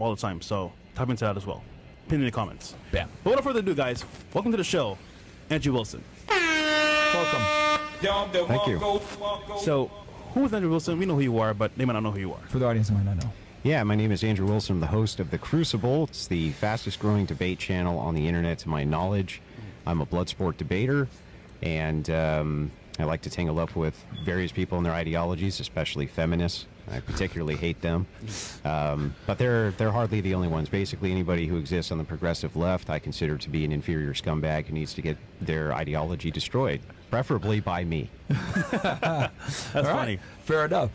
all the time. So type into that as well. Pin in the comments. Bam. But without further ado, guys, welcome to the show, Andrew Wilson. Welcome. Thank you. So, who is Andrew Wilson? We know who you are, but they might not know who you are. For the audience that might not know. Yeah, my name is Andrew Wilson. I'm the host of The Crucible. It's the fastest growing debate channel on the internet to my knowledge. I'm a blood sport debater, and I like to tangle up with various people and their ideologies, especially feminists. I particularly hate them. But they're hardly the only ones. Basically, anybody who exists on the progressive left, I consider to be an inferior scumbag who needs to get their ideology destroyed, preferably by me. That's funny. Right. Fair enough.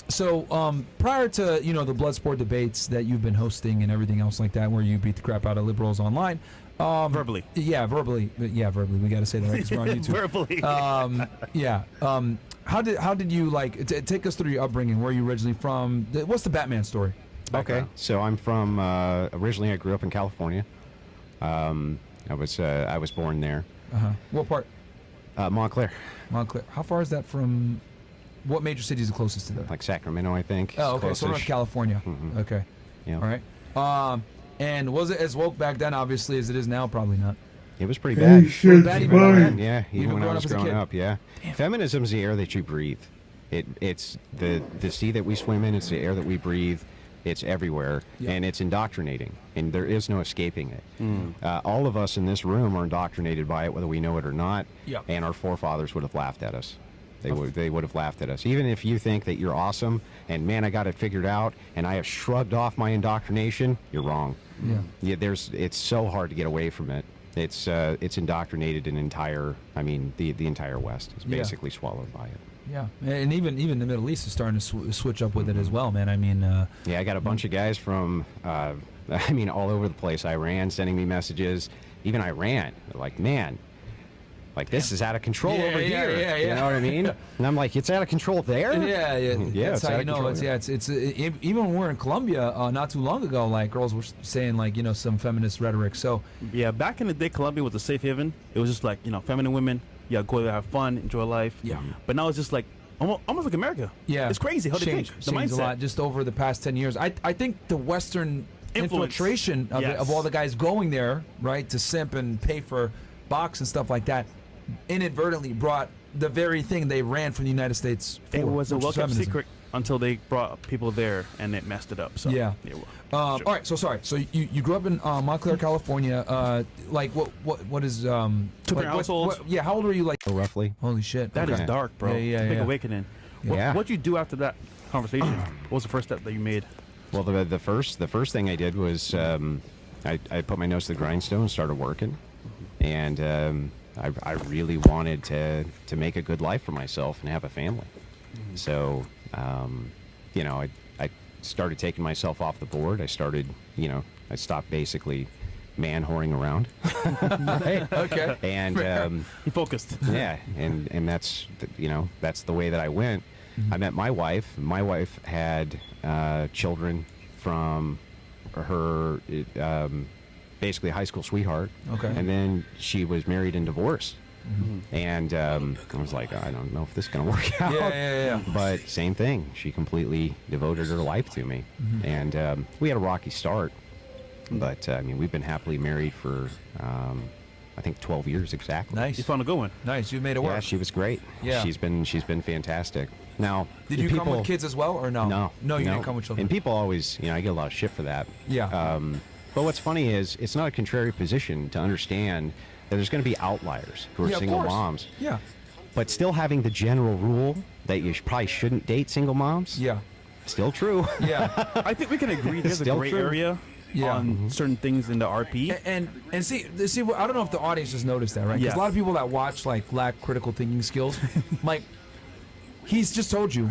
So prior to, the blood sport debates that you've been hosting and everything else like that, where you beat the crap out of liberals online. Verbally. Yeah, verbally. Yeah, verbally. We got to say that because we're on YouTube. Verbally. How did you take us through your upbringing? Where are you originally from? What's the Batman story? Okay, so I'm from originally I grew up in California. I was born there. What part? Montclair. Montclair. How far is that from? What major city is the closest to there? Like Sacramento, I think. Oh, okay. So North California. Mm-hmm. Okay. Yeah. All right. And was it as woke back then, obviously, as it is now? Probably not. It was pretty bad. Yeah, even when I was growing up, yeah. Damn. Feminism's the air that you breathe. It's the sea that we swim in. It's the air that we breathe. It's everywhere, and it's indoctrinating, and there is no escaping it. All of us in this room are indoctrinated by it, whether we know it or not. Yeah. And our forefathers would have laughed at us. They would have laughed at us. Even if you think that you're awesome, and man, I got it figured out, and I have shrugged off my indoctrination, you're wrong. Yeah. It's so hard to get away from it. It's indoctrinated the entire West is basically swallowed by it. Yeah, and even the Middle East is starting to switch up with it as well, man. I mean, yeah, I got a bunch of guys from, all over the place. Iran sending me messages. Even Iran, they're like, man, this is out of control over here. Yeah. You know what I mean? And I'm like, it's out of control there. Yeah. That's how you know. It's even when we were in Colombia not too long ago, like girls were saying some feminist rhetoric. So yeah, back in the day, Colombia was a safe haven. It was just like feminine women. Yeah, go there, have fun, enjoy life. Yeah. But now it's just like almost like America. Yeah. It's crazy how they think. The changed mindset. a lot just over the past 10 years. I think the Western infiltration of all the guys going there, right, to simp and pay for box and stuff like that, inadvertently brought the very thing they ran from the United States for. It was a well-kept secret until they brought people there and it messed it up. So yeah. All right. So sorry. So you grew up in Montclair, California. What is 2 parent households? How old were you? Roughly. Holy shit. That is dark, bro. Yeah. Big awakening. Yeah. What'd you do after that conversation? What was the first step that you made? Well, the first thing I did was I put my nose to the grindstone and started working, and I really wanted to make a good life for myself and have a family. So I started taking myself off the board. I started, I stopped basically man-whoring around. Right. Okay. And he focused. Yeah, and that's that's the way that I went. I met my wife. My wife had children from her basically high school sweetheart. Okay. And then she was married and divorced. And I was like, I don't know if this is going to work out. Yeah. But same thing. She completely devoted her life to me. And we had a rocky start. But, we've been happily married for, I think, 12 years exactly. Nice. You found a good one. Nice. You made it work. Yeah, she was great. Yeah. She's been fantastic. Now, did you come with kids as well, or no? No, you didn't come with children. And people always, I get a lot of shit for that. Yeah. But what's funny is it's not a contrary position to understand that there's going to be outliers who are single moms. Yeah. But still having the general rule that you probably shouldn't date single moms. Yeah. Still true. Yeah. I think we can agree there's a gray area on certain things in the RP. And see, I don't know if the audience just noticed that, right? Because a lot of people that watch lack critical thinking skills. He's just told you,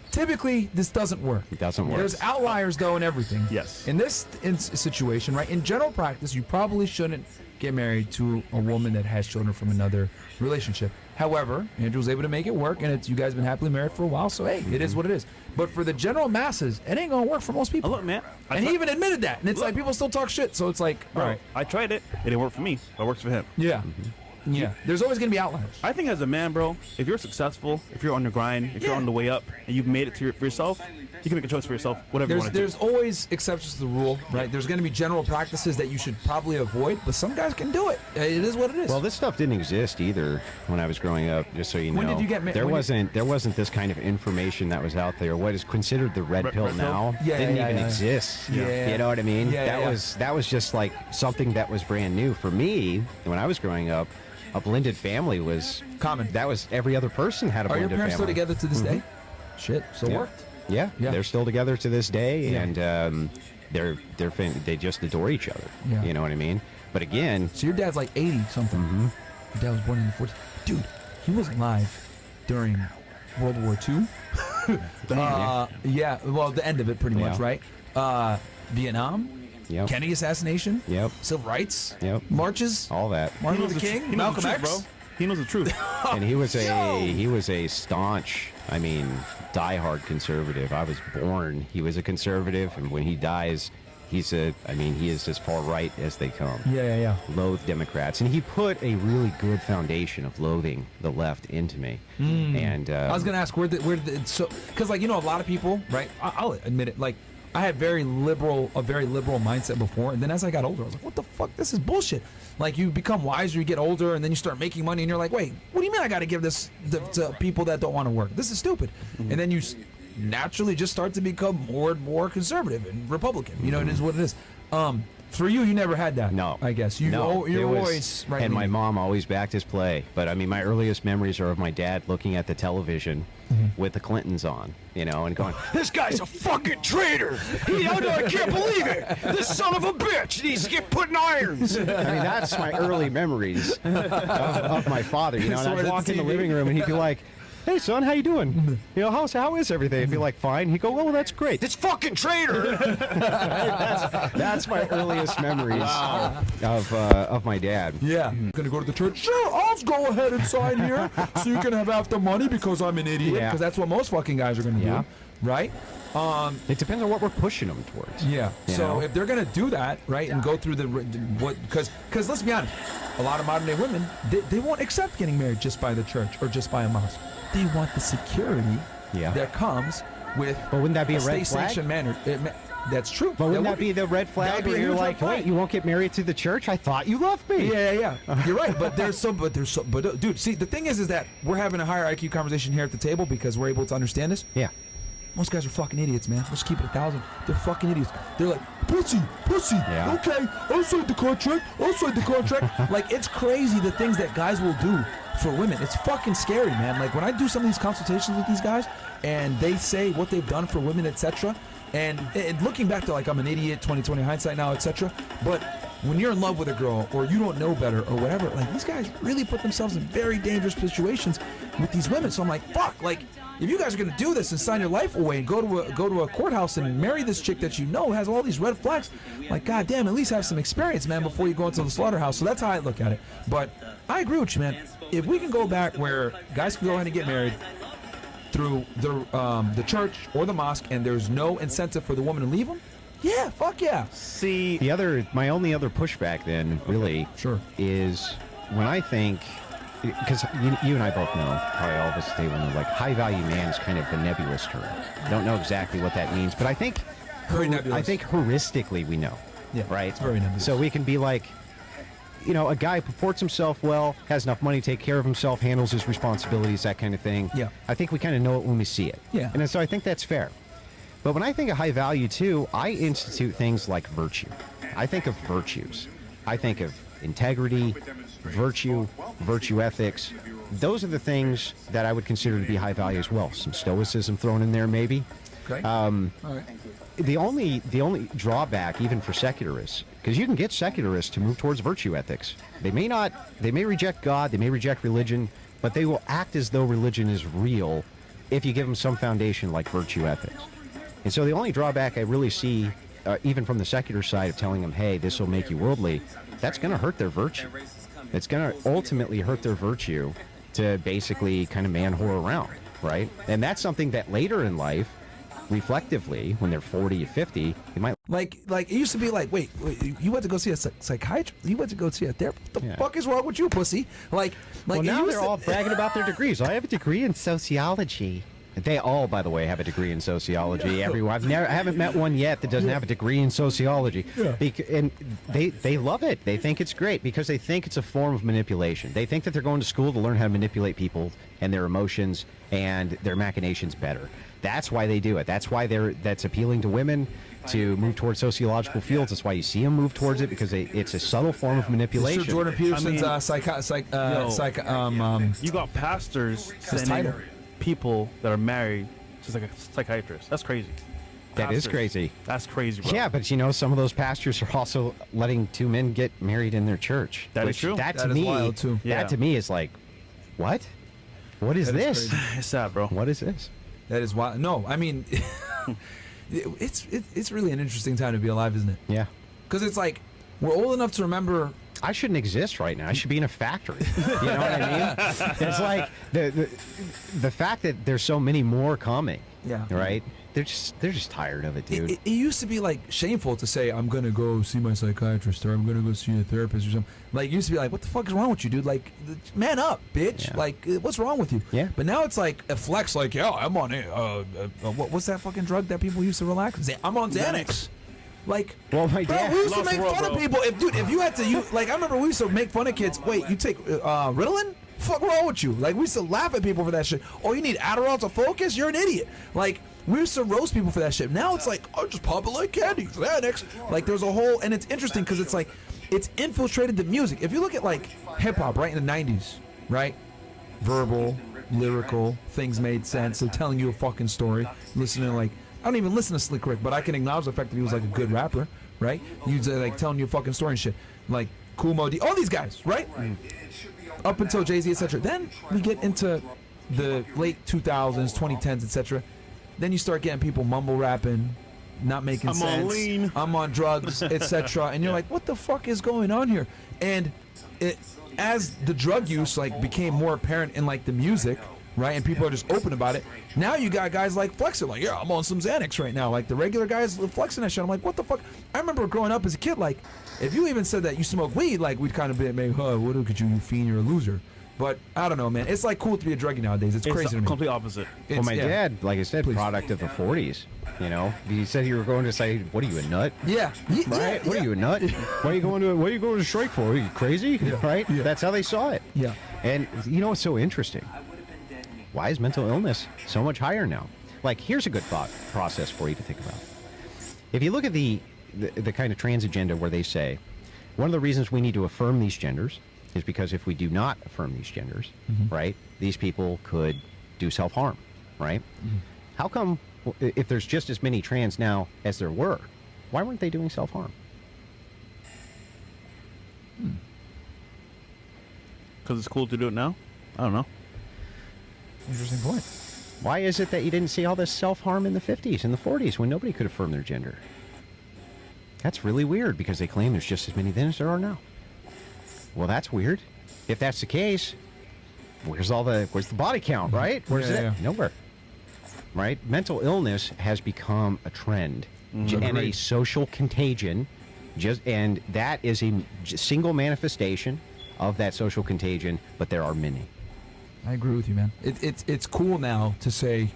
typically this doesn't work. It doesn't work. There's outliers though in everything. Yes. In this situation, right? In general practice, you probably shouldn't get married to a woman that has children from another relationship. However, Andrew was able to make it work, and you guys have been happily married for a while, so hey, it is what it is. But for the general masses, it ain't gonna work for most people. Look, man. And he even admitted that. And it's like people still talk shit, so it's like, all right. I tried it. It didn't work for me, but it works for him. Yeah. Yeah, there's always going to be outliers. I think as a man, bro, if you're successful, if you're on the grind, if you're on the way up, and you've made it for yourself, you can make a choice for yourself, whatever you want to do. There's always exceptions to the rule, right? There's going to be general practices that you should probably avoid, but some guys can do it. It is what it is. Well, this stuff didn't exist either when I was growing up, just so you know. When did you get married? There wasn't this kind of information that was out there. What is considered the red pill now didn't even exist. Yeah. You know what I mean? Yeah, that was just like something that was brand new for me when I was growing up. A blended family was common. That was every other person had a blended family. Are your parents still together to this day? Shit, so Yeah. worked. Yeah, they're still together to this day, Yeah. and they just adore each other. Yeah. You know what I mean? But again, So your dad's like 80 something. Mm-hmm. Your dad was born in the 40s. Dude, he was alive during World War II. Yeah, well, the end of it pretty much, Yeah. right? Vietnam, yep, Kennedy assassination, yep, civil rights, yep, marches, all that. Martin He knows Luther the King, he knows the Malcolm truth, X. bro. He knows the truth. And he was a staunch, I mean, diehard conservative. I was born. He was a conservative, and when he dies, he is as far right as they come. Yeah. Loathe Democrats, and he put a really good foundation of loathing the left into me. And I was gonna ask where so because like a lot of people, right? I'll admit it, like. I had a very liberal mindset before, and then as I got older, I was like, what the fuck? This is bullshit. Like, you become wiser, you get older, and then you start making money, and you're like, wait, what do you mean I got to give this to people that don't want to work? This is stupid. And then you naturally just start to become more and more conservative and Republican. It is what it is. For you never had that. No, I guess you're always right. And my mom always backed his play. But I mean, my earliest memories are of my dad looking at the television with the Clintons on, and going, "This guy's a fucking traitor! I can't believe it! This son of a bitch needs to get put in irons!" I mean, that's my early memories of my father. And I'd walk in the living room, and he'd be like, "Hey, son, how you doing? How is everything?" I'd be like, "Fine." He'd go, "Oh, that's great. This fucking traitor." that's my earliest memories of my dad. Yeah. Gonna go to the church? Sure, I'll go ahead and sign here so you can have half the money because I'm an idiot. Yeah. Because that's what most fucking guys are gonna do, right? It depends on what we're pushing them towards. Yeah. You So know? if they're gonna do that, right, and go through because let's be honest, a lot of modern day women they won't accept getting married just by the church or just by a mosque. They want the security that comes with. But wouldn't that be a red flag? State-sanctioned manner. That's true. But wouldn't that be the red flag be a where you're huge like, red flag. wait, you won't get married to the church? I thought you loved me. Yeah. You're right. But dude, see, the thing is that we're having a higher IQ conversation here at the table because we're able to understand this. Yeah. Most guys are fucking idiots, man. Let's keep it 1,000. They're fucking idiots. They're like, pussy. Yeah. Okay, I'll sign the contract. Like, it's crazy the things that guys will do for women. It's fucking scary, man. Like, when I do some of these consultations with these guys, and they say what they've done for women, etc., and looking back to, like, I'm an idiot, 2020 hindsight now, etc., but when you're in love with a girl, or you don't know better, or whatever, like, these guys really put themselves in very dangerous situations with these women. So I'm like, fuck, like, if you guys are gonna do this and sign your life away and go to a courthouse and marry this chick that has all these red flags, like, goddamn, at least have some experience, man, before you go into the slaughterhouse. So that's how I look at it. But I agree with you, man. If we can go back where guys can go ahead and get married through the church or the mosque, and there's no incentive for the woman to leave them, yeah, fuck yeah. See, My only other pushback then really is when I think, because you and I both know, probably all of us today will know, like, high value man is kind of a nebulous term. I don't know exactly what that means, but I think heuristically we know. Yeah, right? It's very nebulous. So we can be like, a guy purports himself well, has enough money to take care of himself, handles his responsibilities, that kind of thing. Yeah. I think we kind of know it when we see it. Yeah. And so I think that's fair. But when I think of high value too, I institute things like virtue. I think of virtues. I think of integrity, virtue ethics. Those are the things that I would consider to be high value as well. Some stoicism thrown in there, maybe. Okay. All right. The only drawback, even for secularists, because you can get secularists to move towards virtue ethics. They may reject God, they may reject religion, but they will act as though religion is real if you give them some foundation like virtue ethics. And so the only drawback I really see, even from the secular side of telling them, hey, this will make you worldly, that's going to hurt their virtue. It's going to ultimately hurt their virtue to basically kind of man whore around, right? And that's something that later in life, reflectively, when they're 40 or 50, they might. Like it used to be like, wait, you went to go see a psychiatrist? You went to go see a therapist? What the fuck is wrong with you, pussy? Like well, now they're all bragging about their degrees. I have a degree in sociology. They all, by the way, have a degree in sociology. Everyone. I haven't met one yet that doesn't have a degree in sociology. Yeah. And they love it. They think it's great because they think it's a form of manipulation. They think that they're going to school to learn how to manipulate people and their emotions and their machinations better. That's why they do it. That's why that's appealing to women to move towards sociological fields. That's why you see them move towards it, because it's a subtle form of manipulation. Sure, Jordan Peterson's you got pastors sending people that are married to like a psychiatrist. That's crazy. That is crazy. That's crazy, bro. Yeah, but some of those pastors are also letting two men get married in their church. That is true. That to me, wild too. That to me is like, what? What is this? It's sad, bro. What is this? That is wild. No, I mean, it's really an interesting time to be alive, isn't it? Yeah. Because it's like we're old enough to remember. I shouldn't exist right now. I should be in a factory. You know what I mean? It's like the fact that there's so many more coming. Yeah. Right? They're just tired of it, dude. It used to be like shameful to say I'm gonna go see my psychiatrist or I'm gonna go see a therapist or something. Like it used to be like, what the fuck is wrong with you, dude? Like, man up, bitch. Yeah. Like, what's wrong with you? Yeah. But now it's like a flex. Like, yeah, I'm on it. What's that fucking drug that people used to relax? I'm on Xanax. Like, well, my bro, dad we used to lost make the world, fun of bro. people. If you had to, like, I remember we used to make fun of kids. Wait, you take Ritalin? Fuck wrong with you? Like, we used to laugh at people for that shit. Oh, you need Adderall to focus? You're an idiot. Like, we used to roast people for that shit. Now it's like, oh, just pop it like candy. Xanax. Like, there's a whole, and it's interesting because it's like, it's infiltrated the music. If you look at like hip hop, right, in the 90s, right? Verbal, lyrical, things made sense. They're telling you a fucking story. Listening to like, I don't even listen to Slick Rick, but I can acknowledge the fact that he was like a good rapper, right? He's like telling you a fucking story and shit. Like Kool Moe Dee, all these guys, right? Up until Jay-Z, etc. Then we get into the late 2000s, 2010s, etc. Then you start getting people mumble rapping, not making sense. I'm on lean. I'm on drugs, etc. And you're like, what the fuck is going on here? And as the drug use like became more apparent in like the music, right, and people are just open about it. Now you got guys like flexing, like, yeah, I'm on some Xanax right now. Like the regular guys flexing that shit. I'm like, what the fuck? I remember growing up as a kid, like, if you even said that you smoke weed, like we'd kind of be maybe, what look at you fiend, you're a loser. But I don't know, man. It's like cool to be a druggie nowadays. It's crazy to me. Complete opposite. Well, my dad, like I said, Please. product of the 40s. You know, he said you were going to say, "What are you, a nut?" Yeah. Right? What are you, a nut? What are you going to strike for? Are you crazy? Right? Yeah. That's how they saw it. Yeah. And you know what's so interesting? Why is mental illness so much higher now? Like, here's a good thought process for you to think about. If you look at the kind of trans agenda where they say one of the reasons we need to affirm these genders is because if we do not affirm these genders, right, these people could do self-harm, right? How come, if there's just as many trans now as there were, why weren't they doing self-harm? Because it's cool to do it now? I don't know. Interesting point. Why is it that you didn't see all this self-harm in the 50s and the 40s when nobody could affirm their gender? That's really weird because they claim there's just as many then as there are now. Well, that's weird. If that's the case, where's the body count, right? Where's it? Nowhere. Right? Mental illness has become a trend and a social contagion, and that is a single manifestation of that social contagion, but there are many. I agree with you, man. It's cool now to say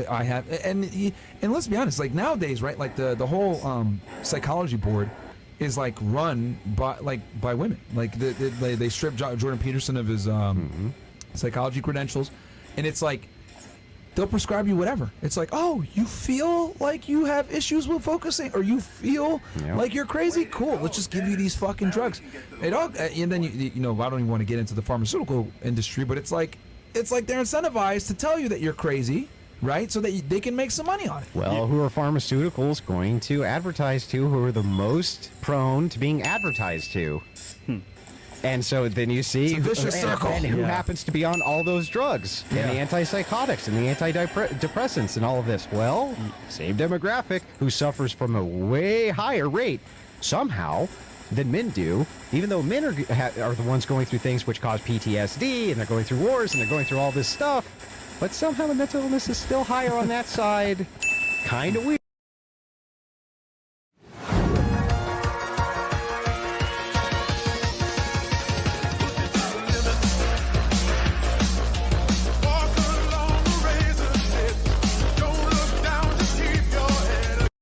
I have, and let's be honest, like nowadays, right? Like the whole psychology board is like run by women. Like they stripped Jordan Peterson of his psychology credentials, and it's like they'll prescribe you whatever. It's like, oh, you feel like you have issues with focusing, or you feel like you're crazy. Cool, let's just give you these fucking drugs. It all, and then you know, I don't even want to get into the pharmaceutical industry, but it's like they're incentivized to tell you that you're crazy, right? So that they can make some money on it. Well, who are pharmaceuticals going to advertise to? Who are the most prone to being advertised to? And so then you see It's a vicious circle. And who happens to be on all those drugs and the antipsychotics and the antidepressants and all of this. Well, same demographic who suffers from a way higher rate somehow than men do, even though men are the ones going through things which cause PTSD, and they're going through wars, and they're going through all this stuff. But somehow the mental illness is still higher on that side kind of weird.